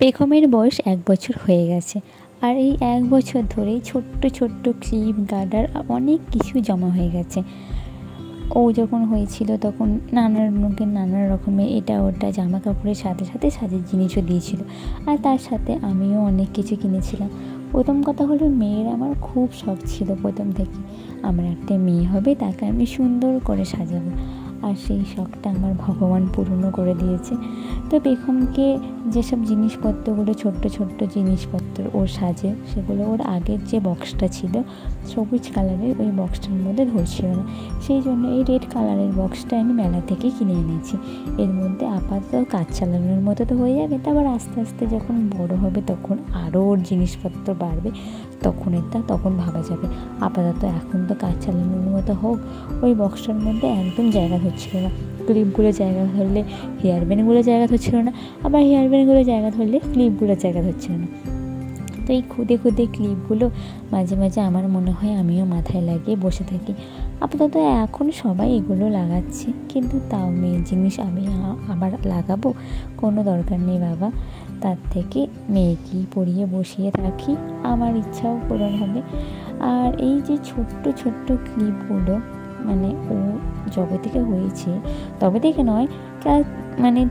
পেখমের বয়স 1 বছর হয়ে গেছে। আর এই 1 বছর ধরেই ছোট্ট ছোট্ট ক্লিপ, গার্ডার অনেক কিছু জমা হয়ে গেছে। ও যখন হয়েছিল তখন নানা রকমের এটা ওটা জামা কাপড়ের সাথে সাথে সাজের জিনিসও দিয়েছিল। আর তার সাথে আমিও অনেক কিছু কিনেছিলাম। প্রথম কথা হলো, মেয়ের আমার খুব শখ ছিল প্রথম থেকে, আমার একটা মেয়ে হবে, তাকে আমি সুন্দর করে সাজাবো। আর সেই শখটা আমার ভগবান পূর্ণ করে দিয়েছে। তো পেখমকে যেসব জিনিসপত্রগুলো, ছোট্ট ছোট্ট জিনিসপত্র ওর সাজে, সেগুলো ওর আগের যে বক্সটা ছিল সবুজ কালারের, ওই বক্সটার মধ্যে ধরছিল না। সেই জন্য এই রেড কালারের বক্সটা আমি মেলা থেকে কিনে এনেছি। এর মধ্যে আপাতত কাজ চালানোর মতো তো হয়ে যাবে, তারপর আস্তে আস্তে যখন বড় হবে তখন আরও ওর জিনিসপত্র বাড়বে, তখন ভাবা যাবে। আপাতত এখন তো কাজ চালানোর মতো হোক। ওই বক্সটার মধ্যে একদম জায়গা হচ্ছিল না, ক্লিপগুলো জায়গা ধরলে হেয়ার ব্যান্ডগুলো জায়গা ধরছিল না, আবার হেয়ার ব্যান্ডগুলো জায়গা ধরলে ক্লিপগুলো জায়গা ধরছিল না। তো এই খুদে খুদে ক্লিপগুলো মাঝে মাঝে আমার মনে হয় আমিও মাথায় লাগিয়ে বসে থাকি। আপাতত এখন সবাই এগুলো লাগাচ্ছে, কিন্তু তাও মেয়ের জিনিস আমি আবার লাগাবো? কোনো দরকার নেই বাবা, তার থেকে মেয়েকেই পরিয়ে বসিয়ে রাখি, আমার ইচ্ছাও পূরণ হবে। আর এই যে ছোট্ট ছোট্ট ক্লিপগুলো, মানে ও যবে থেকে হয়েছে, তবে থেকে নয়,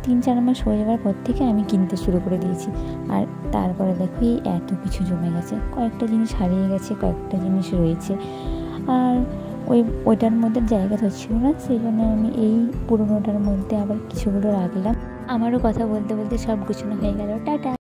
3-4 মাস হয়ে যাওয়ার পর থেকে আমি কিনতে শুরু করে দিয়েছি। আর তারপরে দেখো এই এত কিছু জমে গেছে, কয়েকটা জিনিস হারিয়ে গেছে, কয়েকটা জিনিস রয়েছে। আর ওইটার মধ্যে জায়গা ধরছিল না, সেই জন্য আমি এই পুরোনোটার মধ্যে আবার কিছুগুলো রাখলাম। আমারও কথা বলতে বলতে সব গুছানো হয়ে গেল। টাটা।